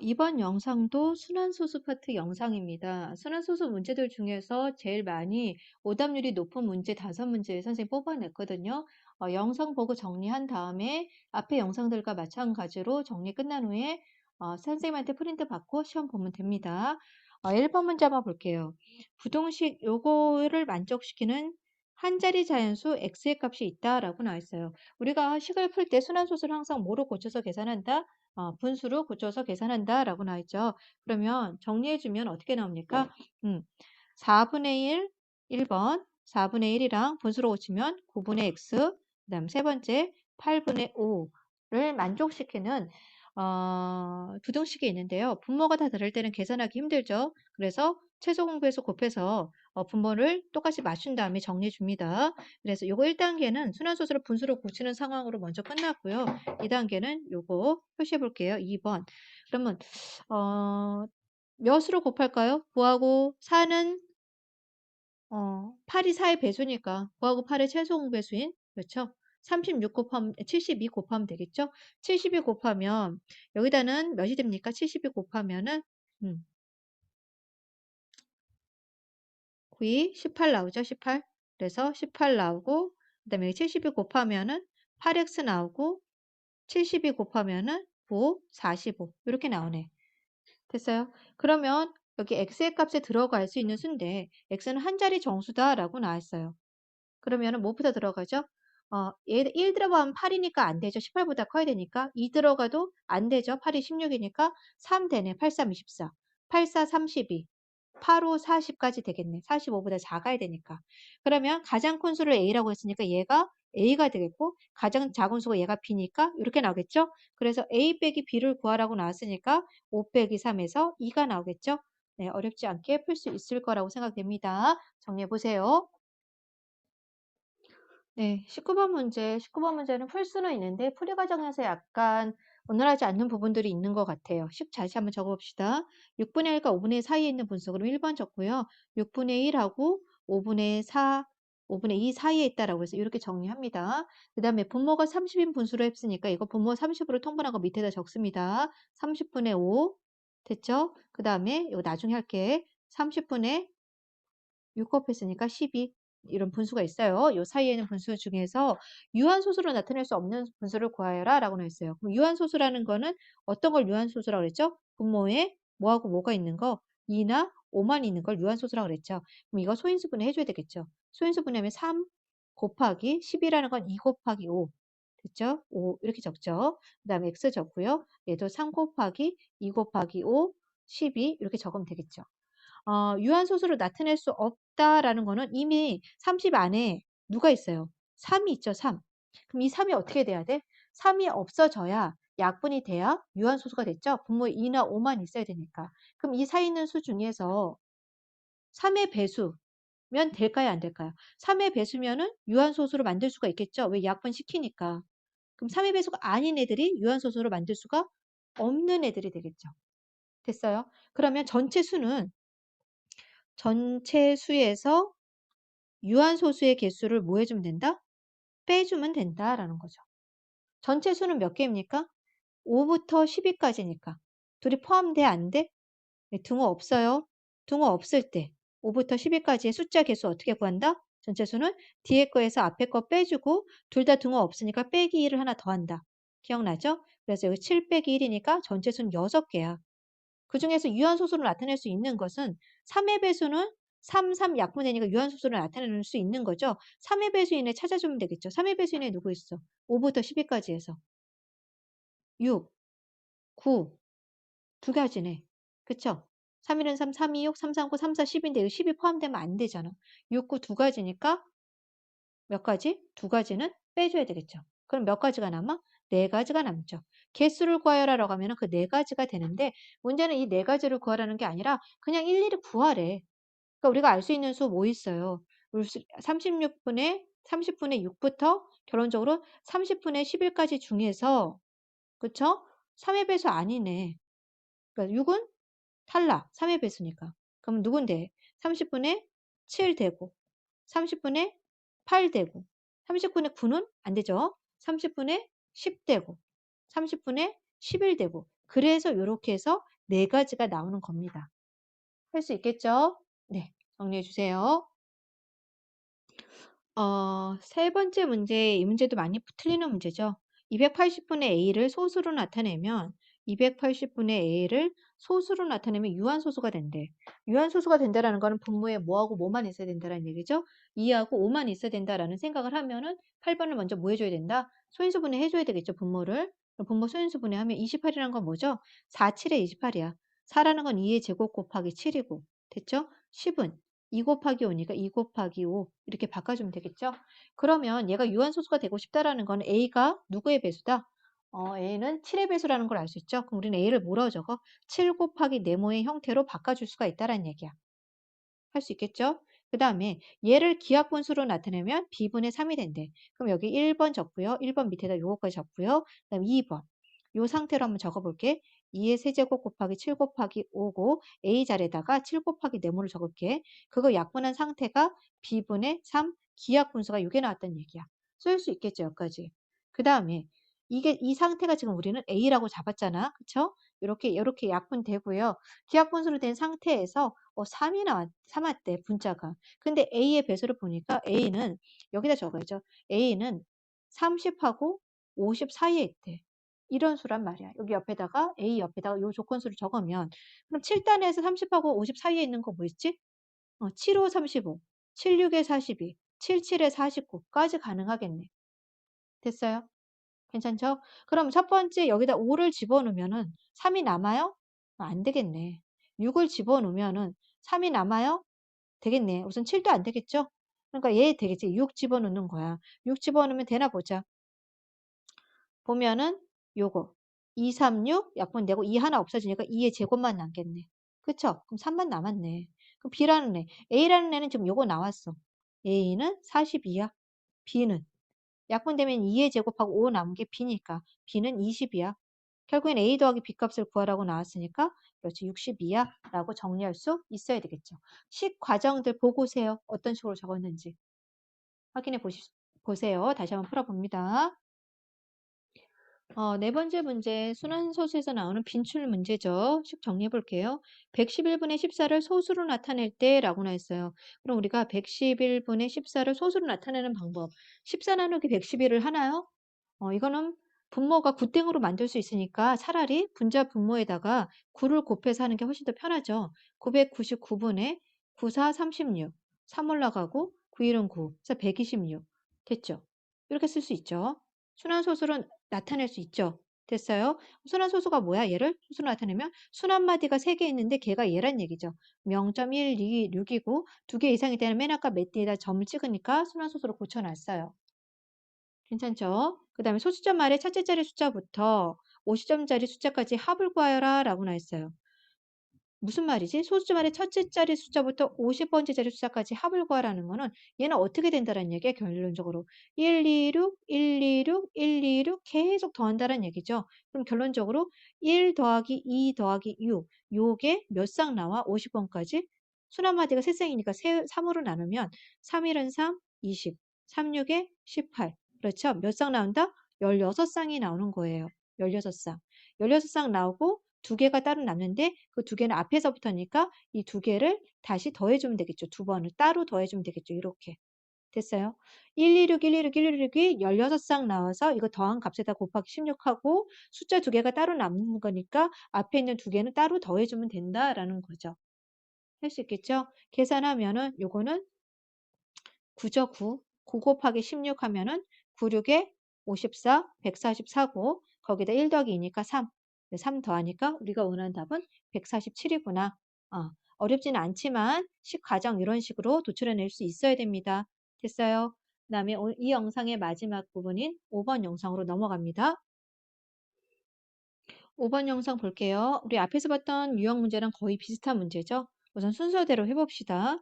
이번 영상도 순환소수 파트 영상입니다. 순환소수 문제들 중에서 제일 많이 오답률이 높은 문제 5문제 선생님 뽑아냈거든요. 영상 보고 정리한 다음에 앞에 영상들과 마찬가지로 정리 끝난 후에 선생님한테 프린트 받고 시험 보면 됩니다. 1번 문제 한번 볼게요. 부동식 요거를 만족시키는 한 자리 자연수 x의 값이 있다라고 나와 있어요. 우리가 식을 풀 때 순환소수를 항상 뭐로 고쳐서 계산한다? 분수로 고쳐서 계산한다 라고 나와 있죠. 그러면 정리해주면 어떻게 나옵니까? 4분의 1, 1번 4분의 1이랑 분수로 고치면 9분의 x, 그 다음 세 번째 8분의 5를 만족시키는 부등식이 있는데요. 분모가 다 다를 때는 계산하기 힘들죠. 그래서 최소 공배수 곱해서 분모를 똑같이 맞춘 다음에 정리해 줍니다. 그래서 요거 1단계는 순환소수를 분수로 고치는 상황으로 먼저 끝났고요. 2단계는 요거 표시해 볼게요. 2번. 그러면 몇으로 곱할까요? 9하고 4는 8이 4의 배수니까 9하고 8의 최소 공배수인 그렇죠? 36 곱하면 72 곱하면 되겠죠? 72 곱하면 여기다는 몇이 됩니까? 72 곱하면은 9이 18 나오죠? 18. 그래서 18 나오고 그다음에 72 곱하면은 8x 나오고 72 곱하면은 9, 45 이렇게 나오네. 됐어요? 그러면 여기 x의 값에 들어갈 수 있는 수인데 x는 한 자리 정수다라고 나왔어요. 그러면은 뭐부터 들어가죠? 얘 1 들어가면 8이니까 안 되죠. 18보다 커야 되니까. 2 들어가도 안 되죠. 8이 16이니까 3 되네. 8, 3, 24. 8, 4, 32. 8, 5, 40까지 되겠네. 45보다 작아야 되니까. 그러면 가장 큰 수를 A라고 했으니까 얘가 A가 되겠고 가장 작은 수가 얘가 B니까 이렇게 나오겠죠? 그래서 A 빼기 B를 구하라고 나왔으니까 5 빼기 3에서 2가 나오겠죠? 네, 어렵지 않게 풀 수 있을 거라고 생각됩니다. 정리해 보세요. 네, 19번 문제. 19번 문제는 풀 수는 있는데 풀이 과정에서 약간 원활하지 않는 부분들이 있는 것 같아요. 다시 한번 적어봅시다. 6분의 1과 5분의 1 사이에 있는 분수. 그럼 1번 적고요. 6분의 1하고 5분의 4, 5분의 2 사이에 있다라고 해서 이렇게 정리합니다. 그 다음에 분모가 30인 분수로 했으니까 이거 분모 30으로 통분하고 밑에다 적습니다. 30분의 5 됐죠? 그 다음에 이거 나중에 할게. 30분의 6 곱했으니까 12 이런 분수가 있어요. 요 사이에 있는 분수 중에서 유한소수로 나타낼 수 없는 분수를 구하여라 라고 나와 있어요. 그럼 유한소수라는 거는 어떤 걸 유한소수라고 그랬죠? 분모에 뭐하고 뭐가 있는 거? 2나 5만 있는 걸 유한소수라고 그랬죠. 그럼 이거 소인수분해 해줘야 되겠죠. 소인수분해하면 3 곱하기 10이라는 건 2 곱하기 5 됐죠? 5 이렇게 적죠. 그 다음에 x 적고요. 얘도 3 곱하기 2 곱하기 5 12 이렇게 적으면 되겠죠. 유한소수로 나타낼 수 없다라는 거는 이미 30 안에 누가 있어요? 3이 있죠, 3. 그럼 이 3이 어떻게 돼야 돼? 3이 없어져야 약분이 돼야 유한소수가 됐죠? 분모에 2나 5만 있어야 되니까. 그럼 이 사이에 있는 수 중에서 3의 배수면 될까요, 안 될까요? 3의 배수면은 유한소수로 만들 수가 있겠죠? 왜 약분 시키니까. 그럼 3의 배수가 아닌 애들이 유한소수로 만들 수가 없는 애들이 되겠죠. 됐어요? 그러면 전체 수에서 유한소수의 개수를 뭐 해주면 된다? 빼주면 된다라는 거죠. 전체 수는 몇 개입니까? 5부터 10위까지니까. 둘이 포함돼 안 돼? 네, 등호 없어요. 등호 없을 때 5부터 10위까지의 숫자 개수 어떻게 구한다? 전체 수는 뒤에 거에서 앞에 거 빼주고 둘 다 등호 없으니까 빼기 1을 하나 더 한다. 기억나죠? 그래서 여기 7 빼기 1이니까 전체 수는 6개야. 그중에서 유한소수로 나타낼 수 있는 것은 3의 배수는 3, 3 약분되니까 유한소수로 나타낼 수 있는 거죠. 3의 배수인에 찾아주면 되겠죠. 3의 배수인에 누구 있어? 5부터 10위까지 해서 6, 9, 두 가지네. 그쵸? 3, 1은 3, 3, 2, 6, 3, 3, 9, 3, 4, 10인데 이 10이 포함되면 안 되잖아. 6, 9 두 가지니까 몇 가지? 두 가지는 빼줘야 되겠죠. 그럼 몇 가지가 남아? 네 가지가 남죠. 개수를 구하여라라고 하면 그 네 가지가 되는데 문제는 이 네 가지를 구하라는 게 아니라 그냥 일일이 구하래. 그러니까 우리가 알 수 있는 수 뭐 있어요? 30분의 6부터 결론적으로 30분의 11까지 중에서 그쵸? 3의 배수 아니네. 그러니까 6은 탈락. 3의 배수니까. 그럼 누군데? 30분의 7 되고 30분의 8 되고 30분의 9는 안 되죠. 30분의 10 되고 30분의 11 되고 그래서 요렇게 해서 네 가지가 나오는 겁니다. 할 수 있겠죠? 네. 정리해 주세요. 세 번째 문제, 이 문제도 많이 틀리는 문제죠. 280분의 a를 소수로 나타내면 280분의 a를 소수로 나타내면 유한소수가 된대. 유한소수가 된다라는 거는 분모에 뭐하고 뭐만 있어야 된다라는 얘기죠. 2하고 5만 있어야 된다라는 생각을 하면은 8번을 먼저 뭐 해줘야 된다? 소인수분해 해줘야 되겠죠, 분모를. 그럼 분모 소인수분해 하면 28이라는 건 뭐죠? 4, 7에 28이야. 4라는 건 2의 제곱 곱하기 7이고. 됐죠? 10은 2 곱하기 5니까 2 곱하기 5 이렇게 바꿔주면 되겠죠? 그러면 얘가 유한소수가 되고 싶다라는 건 a가 누구의 배수다? a는 7의 배수라는 걸 알 수 있죠? 그럼 우리는 a를 뭐라고 적어? 7 곱하기 네모의 형태로 바꿔줄 수가 있다라는 얘기야. 할 수 있겠죠? 그 다음에 얘를 기하분수로 나타내면 b분의 3이 된대. 그럼 여기 1번 적고요. 1번 밑에다 요거까지 적고요. 그 다음 2번. 요 상태로 한번 적어볼게. 2의 세제곱 곱하기 7 곱하기 5고 a 자리에다가 7 곱하기 네모를 적을게. 그거 약분한 상태가 b분의 3 기하분수가 요게 나왔다는 얘기야. 쓸 수 있겠죠, 여기까지. 그 다음에 이게 이 상태가 지금 우리는 a라고 잡았잖아. 그쵸? 요렇게 약분되고요. 기하분수로 된 상태에서 3이 3 왔대, 분자가. 근데 A의 배수를 보니까 A는, 여기다 적어야죠. A는 30하고 50 사이에 있대. 이런 수란 말이야. 여기 옆에다가 A 옆에다가 요 조건수를 적으면, 그럼 7단에서 30하고 50 사이에 있는 거 뭐 있지? 7, 5, 35, 7, 6에 42, 7, 7에 49까지 가능하겠네. 됐어요? 괜찮죠? 그럼 첫 번째 여기다 5를 집어넣으면은 3이 남아요? 안 되겠네. 6을 집어넣으면은 3이 남아요? 되겠네. 우선 7도 안 되겠죠? 그러니까 얘 되겠지. 6 집어넣는 거야. 6 집어넣으면 되나 보자. 보면은 요거 2, 3, 6 약분되고 2 하나 없어지니까 2의 제곱만 남겠네. 그쵸? 그럼 3만 남았네. 그럼 B라는 애. A라는 애는 지금 요거 나왔어. A는 42야. B는 약분되면 2의 제곱하고 5 남은 게 B니까 B는 20이야. 결국엔 A 더하기 B 값을 구하라고 나왔으니까 그렇지 62야 라고 정리할 수 있어야 되겠죠. 식 과정들 보고 오세요. 어떤 식으로 적었는지 확인해 보세요. 다시 한번 풀어봅니다. 네 번째 문제 순환소수에서 나오는 빈출 문제죠. 식 정리해 볼게요. 111분의 14를 소수로 나타낼 때 라고 나왔어요. 그럼 우리가 111분의 14를 소수로 나타내는 방법 14 나누기 111을 하나요? 이거는 분모가 9땡으로 만들 수 있으니까 차라리 분자 분모에다가 9를 곱해서 하는 게 훨씬 더 편하죠. 999분의 9, 4, 36. 3 올라가고 9, 1은 9. 그래서 126. 됐죠? 이렇게 쓸 수 있죠. 순환소수로 나타낼 수 있죠. 됐어요? 순환소수가 뭐야? 얘를 소수로 나타내면 순환마디가 3개 있는데 걔가 얘란 얘기죠. 0.1, 2, 6이고 2개 이상이 되면 맨 아까 몇 대에다 점을 찍으니까 순환소수로 고쳐놨어요. 괜찮죠? 그 다음에 소수점 아래 첫째 자리 숫자부터 50점짜리 숫자까지 합을 구하여라 라고 나 있어요. 무슨 말이지? 소수점 아래 첫째 자리 숫자부터 50번째 자리 숫자까지 합을 구하라는 거는 얘는 어떻게 된다는 얘기야, 결론적으로. 126, 126, 126 계속 더한다는 얘기죠. 그럼 결론적으로 1 더하기 2 더하기 6, 요게 몇 쌍 나와? 50번까지? 수납마디가 3쌍이니까 3으로 나누면 3일은 3, 20, 36에 18. 그렇죠? 몇 쌍 나온다? 16쌍이 나오는 거예요. 16쌍. 16쌍 나오고 두 개가 따로 남는데 그 두 개는 앞에서부터니까 이 두 개를 다시 더해주면 되겠죠. 두 번을 따로 더해주면 되겠죠. 이렇게. 됐어요? 126, 126, 126이 16쌍 나와서 이거 더한 값에다 곱하기 16하고 숫자 두 개가 따로 남는 거니까 앞에 있는 두 개는 따로 더해주면 된다라는 거죠. 할 수 있겠죠? 계산하면은 요거는 9죠, 9. 9 곱하기 16 하면은 9, 6에 54, 144고 거기다 1 더하기 2니까 3. 3 더하니까 우리가 원하는 답은 147이구나. 어렵지는 않지만 식 과정 이런 식으로 도출해낼 수 있어야 됩니다. 됐어요? 그 다음에 이 영상의 마지막 부분인 5번 영상으로 넘어갑니다. 5번 영상 볼게요. 우리 앞에서 봤던 유형 문제랑 거의 비슷한 문제죠. 우선 순서대로 해봅시다.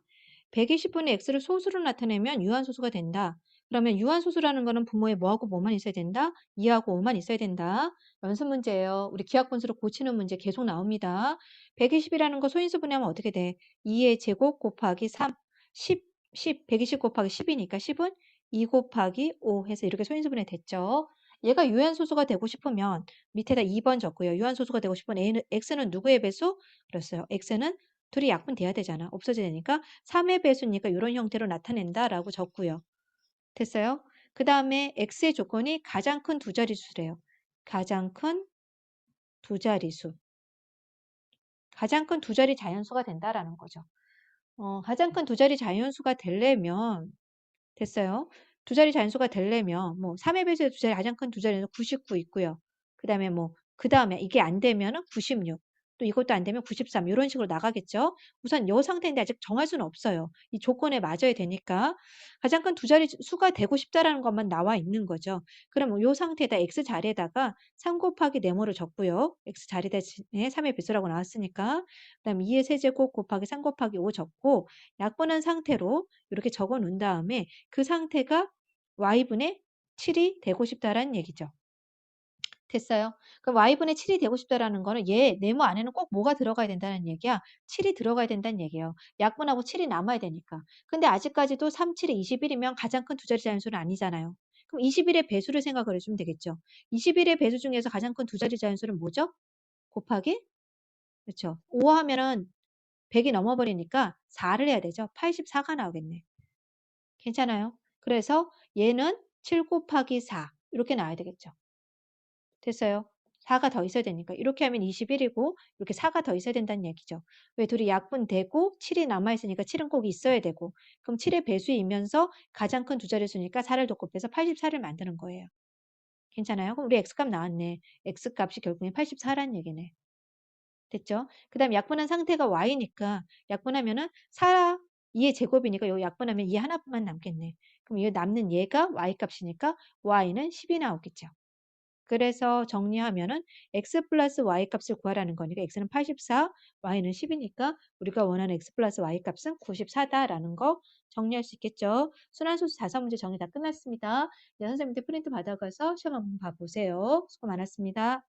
120분의 x를 소수로 나타내면 유한소수가 된다. 그러면 유한소수라는 거는 분모에 뭐하고 뭐만 있어야 된다? 2하고 5만 있어야 된다. 연습 문제예요. 우리 기하분수로 고치는 문제 계속 나옵니다. 120이라는 거 소인수분해하면 어떻게 돼? 2의 제곱 곱하기 3, 120 곱하기 10이니까 10은 2 곱하기 5 해서 이렇게 소인수분해 됐죠. 얘가 유한소수가 되고 싶으면 밑에다 2번 적고요. 유한소수가 되고 싶은 x는 누구의 배수? 그랬어요. x는 둘이 약분돼야 되잖아. 없어져야 되니까 3의 배수니까 이런 형태로 나타낸다라고 적고요. 됐어요? 그 다음에 x의 조건이 가장 큰 두 자릿수래요. 가장 큰 두 자릿수. 가장 큰 두 자리 자연수가 된다라는 거죠. 가장 큰 두 자리 자연수가 되려면 됐어요. 두 자리 잔수가 되려면 뭐 3의 배수의 두 자리 가장 큰 두 자리는 99 있고요. 그다음에 뭐 그다음에 이게 안 되면은 96. 또 이것도 안 되면 93 이런 식으로 나가겠죠. 우선 요 상태인데 아직 정할 수는 없어요. 이 조건에 맞아야 되니까 가장 큰 두 자리 수가 되고 싶다라는 것만 나와 있는 거죠. 그럼 요 상태에다 x 자리에다가 3 곱하기 네모를 적고요. x 자리에 3의 배수라고 나왔으니까 그다음 2의 세제곱 곱하기 3 곱하기 5 적고 약분한 상태로 이렇게 적어 놓은 다음에 그 상태가 y분의 7이 되고 싶다라는 얘기죠. 됐어요? 그럼 y분의 7이 되고 싶다라는 거는 얘 네모 안에는 꼭 뭐가 들어가야 된다는 얘기야? 7이 들어가야 된다는 얘기예요. 약분하고 7이 남아야 되니까. 근데 아직까지도 3, 7이 21이면 가장 큰 두 자리 자연수는 아니잖아요. 그럼 21의 배수를 생각을 해주면 되겠죠. 21의 배수 중에서 가장 큰 두 자리 자연수는 뭐죠? 곱하기? 그렇죠. 5 하면은 100이 넘어버리니까 4를 해야 되죠. 84가 나오겠네. 괜찮아요? 그래서 얘는 7 곱하기 4 이렇게 나와야 되겠죠. 됐어요? 4가 더 있어야 되니까. 이렇게 하면 21이고 이렇게 4가 더 있어야 된다는 얘기죠. 왜 둘이 약분되고 7이 남아있으니까 7은 꼭 있어야 되고 그럼 7의 배수이면서 가장 큰 두 자릿수니까 4를 더 곱해서 84를 만드는 거예요. 괜찮아요? 그럼 우리 x값 나왔네. x값이 결국엔 84라는 얘기네. 됐죠? 그 다음 약분한 상태가 y니까 약분하면은 4, 2의 제곱이니까 요 약분하면 2 하나만 남겠네. 그럼 이 남는 얘가 y값이니까 y는 10이 나오겠죠. 그래서 정리하면은 x 플러스 y 값을 구하라는 거니까 x는 84, y는 10이니까 우리가 원하는 x 플러스 y 값은 94다라는 거 정리할 수 있겠죠. 순환소수 5문제 정리 다 끝났습니다. 이제 선생님한테 프린트 받아가서 시험 한번 봐보세요. 수고 많았습니다.